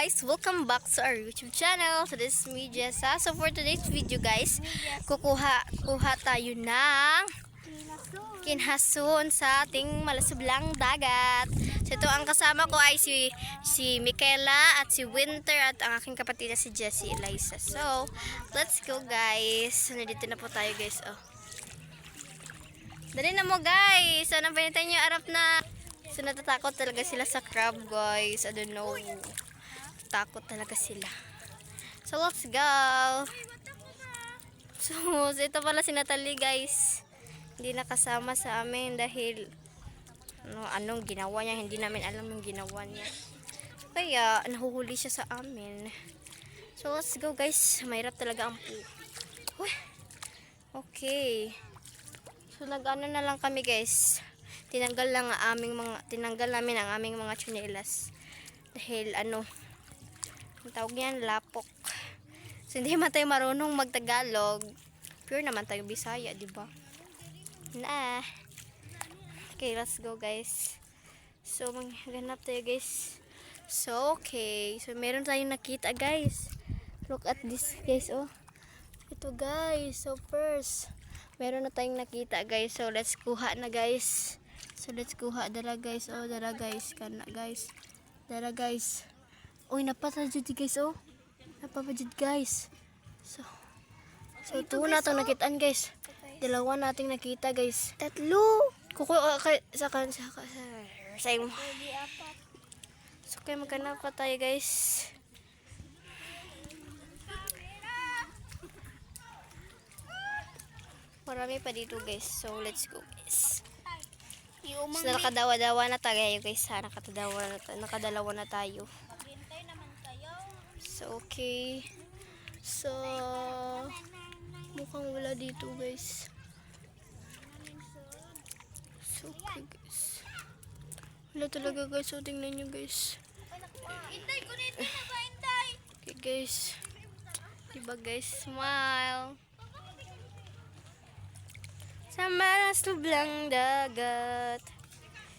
guys, welcome back to our YouTube channel. So this is me, Jessa. So for today's video guys, kuha tayo ng kinhason sa ating malasublang dagat. So ito ang kasama ko ay si Michaela at si Winter at ang aking kapatid na si Jessie Eliza. So let's go guys. So nandito na po tayo guys. Oh. Dali na mo guys. So nabanitay niyo arap na. So natatakot talaga sila sa crab guys. I don't know. Takot talaga sila. So let's go. So ito pala si Natalie guys. Hindi nakasama sa amin dahil anong ginawa niya. Hindi namin alam yung ginawa niya. Kaya nahuhuli siya sa amin. So let's go guys. Mahirap talaga ang okay. So nag-ano na lang kami guys. Tinanggal namin ang aming mga tsinelas. Dahil ang tawag niyan, lapok. So hindi man tayo marunong magtagalog. Pure naman tayo Bisaya, di ba? Okay, let's go guys. So maghanap tayo guys. So okay. So meron tayong nakita guys. Look at this guys, oh. Ito guys. So first, meron na tayong nakita guys. So let's kuha na guys. So let's kuha dala guys. Oh, dala guys. Kana guys. Dala guys. Uy, napatajud guys, oh. Napatajud guys. So ito na itong nakitaan guys. Dalawa nating nakita guys. Tatlo. Sa iyo. So kaya maghanap pa tayo guys. Marami pa dito guys. So let's go guys. So nakadawa-dawa na tayo guys. Nakadalawa na tayo. So okay. So mukhang wala dito guys. So okay guys. Wala talaga guys. So tingnan nyo guys. Okay guys. Diba guys? Smile. Sa malasublang dagat,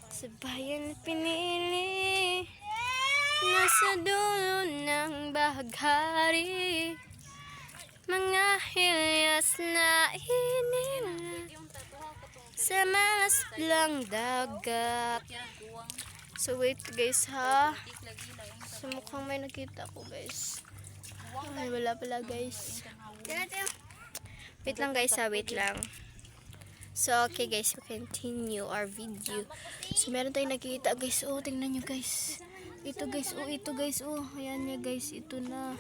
sa bayan pinili, nasa dulo ng bahaghari, mga hilyas na inila, sa malasublang dagat. So wait guys ha. So mukhang may nakita ko guys. Ay wala pala guys. Wait lang guys ha, wait lang. So, okay guys, we continue our video. So, meron tayong nakita guys. Oh, tingnan nyo guys. Ito guys, oh, ito guys. Oh, ayan niya guys. Ito na.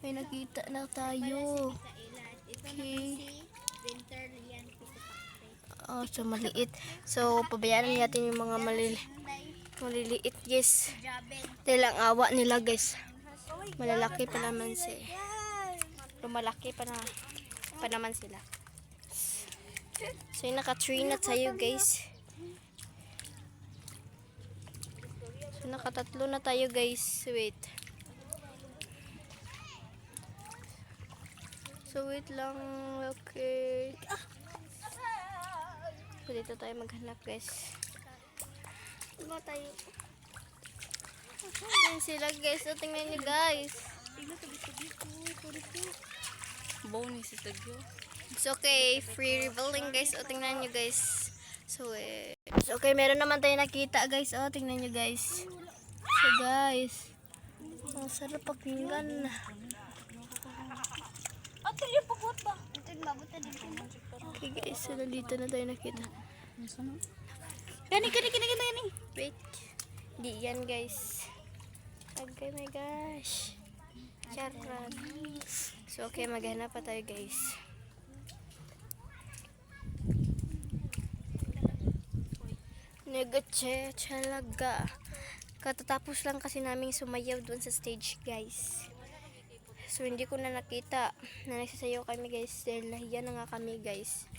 May nakita na tayo. Okay. Oh, so maliit. So, pabayaran natin yung mga maliliit guys. Dahil ang awa nila guys. Malalaki pa naman lumalaki pa naman sila. So, naka-3 na tayo guys. So, naka-3 na tayo guys. Wait. So, wait lang. Okay. So, dito tayo maghanap guys. Diba tayo? Ayan sila guys. So, tingnan nyo guys. Bony si Tagyo. It's okay, free revealing guys. O, tingnan nyo guys. So, okay, meron naman tayo nakita guys. O, tingnan nyo guys. So, guys. Ang sarap pakinggan. Okay guys, so nandito na tayo nakita. Gani. Wait. Di yan guys. Okay, my gosh. Charot. So, okay, maghanap pa tayo guys. Negatche talaga. Katatapos lang kasi naming sumayaw doon sa stage guys. So hindi ko na nakita na nagsasayaw kami guys. Dahil nahiya na nga kami guys.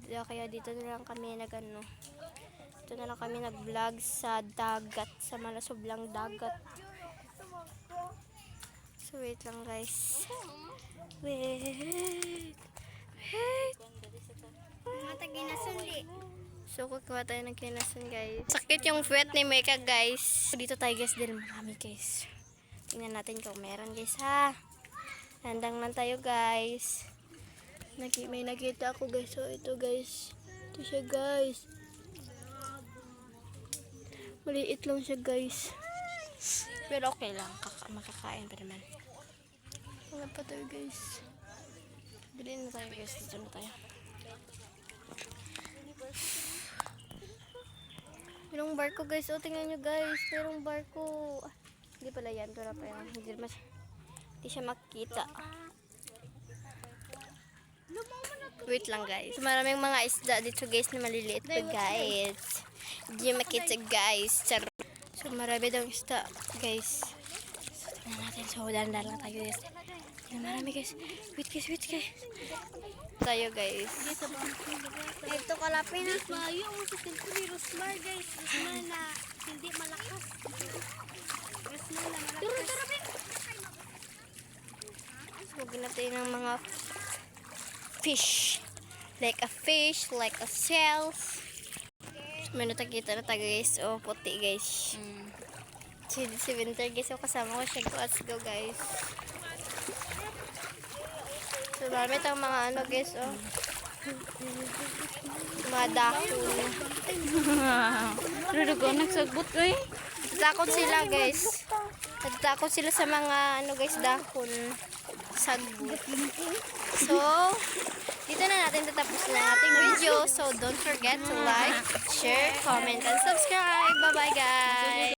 Kaya dito na lang kami Dito na lang kami nag-vlog sa dagat. Sa malasublang dagat. So wait lang guys. Wait. Matagi na sundi. So, kukuha tayo ng kinasan, guys. Sakit yung puwet ni Mecca, guys. Dito tayo, guys. Dito marami, guys. Tingnan natin kung meron, guys, ha. Handang lang tayo, guys. May nakita ako, guys. So, ito, guys. Ito siya, guys. Maliit lang siya, guys. Pero okay lang. Makakain pa naman. Wala pa tayo, guys. Bilhin na tayo, guys. Dito na tayo. Merong barko, guys. O, tingnan nyo, guys. Merong barko. Ah, hindi pala yan. Ito na pa yan. Hindi siya makita. Wait lang, guys. So, maraming mga isda dito, guys, na maliliit pa, guys. Hindi makita, guys. So, marami daw isda, guys. So, tingnan natin. So, dahan-dahan lang tayo, guys. Marami, guys. Wait, guys. Tayo, guys. Ito kalapin na. Yung usitin ko ni Rosmar, guys. Rosmar na hindi malakas. Rosmar na malakas. So, ginatay ng mga fish. Like a fish, like a shells. So, may natakita na tayo, guys. O, puti, guys. Si Winter, guys. So, kasama ko siya. Let's go, guys. So, marami tayong mga ano, guys. O. Mga dahon. Pero ko nagsagbot ko eh. Natatakot sila, guys. Natatakot sila sa mga, ano, guys, dahon. Sagbot. So, dito na natin tatapos na ating video. So, don't forget to like, share, comment, and subscribe. Bye-bye, guys!